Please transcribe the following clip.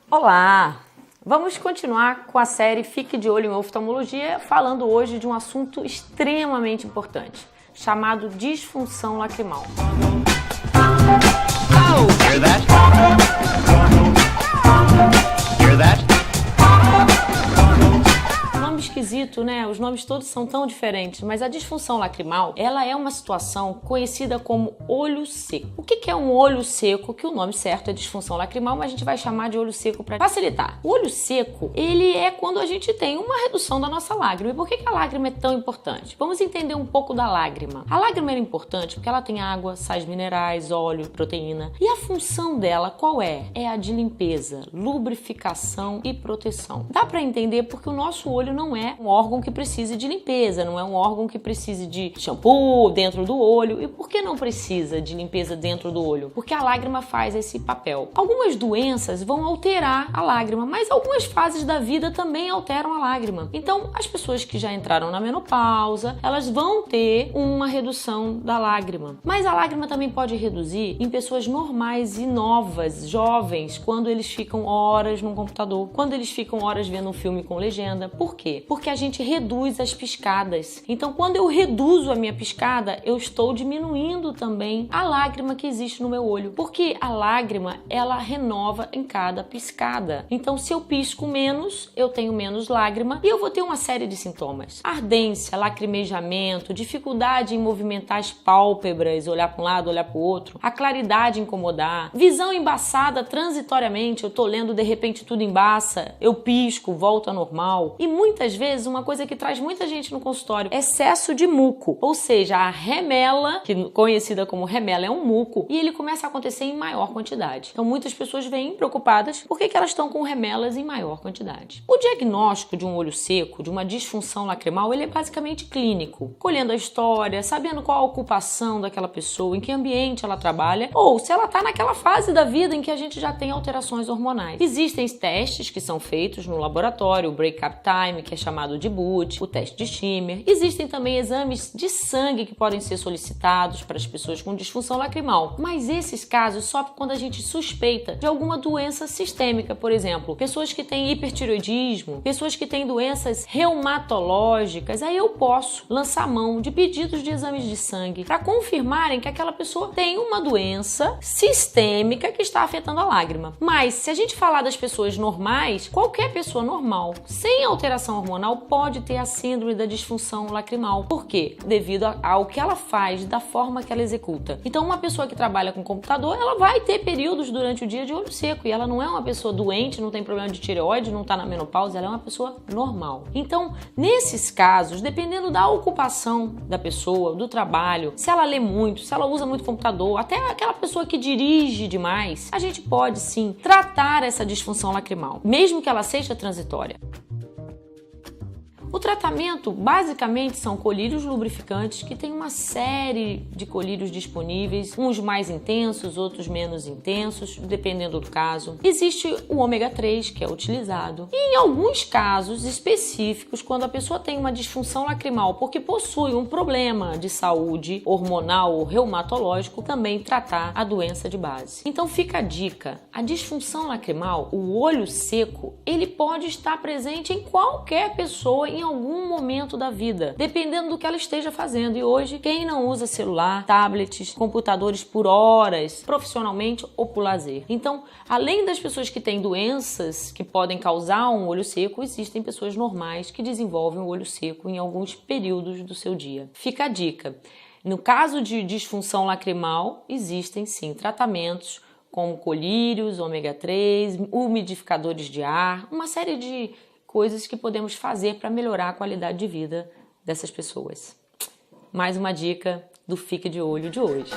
Olá! Vamos continuar com a série Fique de Olho em Oftalmologia, falando hoje de um assunto extremamente importante, chamado disfunção lacrimal. Hear that? Hear that? Nome esquisito, né? Os nomes todos são tão diferentes, mas a disfunção lacrimal, ela é uma situação conhecida como olho seco. O que é um olho seco? Que o nome certo é disfunção lacrimal, mas a gente vai chamar de olho seco para facilitar. O olho seco, ele é quando a gente tem uma redução da nossa lágrima. E por que a lágrima é tão importante? Vamos entender um pouco da lágrima. A lágrima é importante porque ela tem água, sais minerais, óleo, proteína. E a função dela qual é? É a de limpeza, lubrificação e proteção. Dá para entender porque o nosso olho não é um órgão que precise de limpeza, não é um órgão que precise de shampoo dentro do olho. E por que não precisa de limpeza dentro do olho? Porque a lágrima faz esse papel. Algumas doenças vão alterar a lágrima, mas algumas fases da vida também alteram a lágrima. Então, as pessoas que já entraram na menopausa, elas vão ter uma redução da lágrima. Mas a lágrima também pode reduzir em pessoas normais e novas, jovens, quando eles ficam horas no computador, quando eles ficam horas vendo um filme com legenda. Por quê? Porque a gente reduz as piscadas. Então, quando eu reduzo a minha piscada, eu estou diminuindo também a lágrima que existe no meu olho. Porque a lágrima, ela renova em cada piscada. Então, se eu pisco menos, eu tenho menos lágrima e eu vou ter uma série de sintomas. Ardência, lacrimejamento, dificuldade em movimentar as pálpebras, olhar para um lado, olhar para o outro, a claridade incomodar, visão embaçada transitoriamente, eu tô lendo, de repente tudo embaça, eu pisco, volto ao normal. E muitas vezes, uma coisa que traz muita gente no consultório, excesso de muco, ou seja, a remela, que conhecida como remela, é um muco, e ele começa a acontecer em maior quantidade. Então muitas pessoas vêm preocupadas por que elas estão com remelas em maior quantidade. O diagnóstico de um olho seco, de uma disfunção lacrimal, ele é basicamente clínico, colhendo a história, sabendo qual a ocupação daquela pessoa, em que ambiente ela trabalha, ou se ela está naquela fase da vida em que a gente já tem alterações hormonais. Existem testes que são feitos no laboratório, o Break-up Time, que é chamado de BUT, o teste de Schimmer. Existem também exames de sangue que podem ser solicitados para as pessoas com disfunção lacrimal, mas esses casos só quando a gente suspeita de alguma doença sistêmica, por exemplo, pessoas que têm hipertireoidismo, pessoas que têm doenças reumatológicas, aí eu posso lançar mão de pedidos de exames de sangue para confirmarem que aquela pessoa tem uma doença sistêmica que está afetando a lágrima. Mas se a gente falar das pessoas normais, qualquer pessoa normal, sem alteração hormonal, pode ter a síndrome da disfunção lacrimal. Por quê? Devido ao que ela faz, da forma que ela executa. Então, uma pessoa que trabalha com computador, ela vai ter períodos durante o dia de olho seco, e ela não é uma pessoa doente, não tem problema de tireoide, não está na menopausa, ela é uma pessoa normal. Então, nesses casos, dependendo da ocupação da pessoa, do trabalho, se ela lê muito, se ela usa muito computador, até aquela pessoa que dirige demais, a gente pode sim tratar essa disfunção lacrimal, mesmo que ela seja transitória. O tratamento, basicamente, são colírios lubrificantes, que tem uma série de colírios disponíveis, uns mais intensos, outros menos intensos, dependendo do caso. Existe o ômega 3, que é utilizado. E em alguns casos específicos, quando a pessoa tem uma disfunção lacrimal porque possui um problema de saúde hormonal ou reumatológico, também tratar a doença de base. Então fica a dica, a disfunção lacrimal, o olho seco, ele pode estar presente em qualquer pessoa em algum momento da vida, dependendo do que ela esteja fazendo. E hoje, quem não usa celular, tablets, computadores por horas, profissionalmente ou por lazer? Então, além das pessoas que têm doenças que podem causar um olho seco, existem pessoas normais que desenvolvem o olho seco em alguns períodos do seu dia. Fica a dica. No caso de disfunção lacrimal, existem sim tratamentos como colírios, ômega 3, umidificadores de ar, uma série de coisas que podemos fazer para melhorar a qualidade de vida dessas pessoas. Mais uma dica do Fique de Olho de hoje.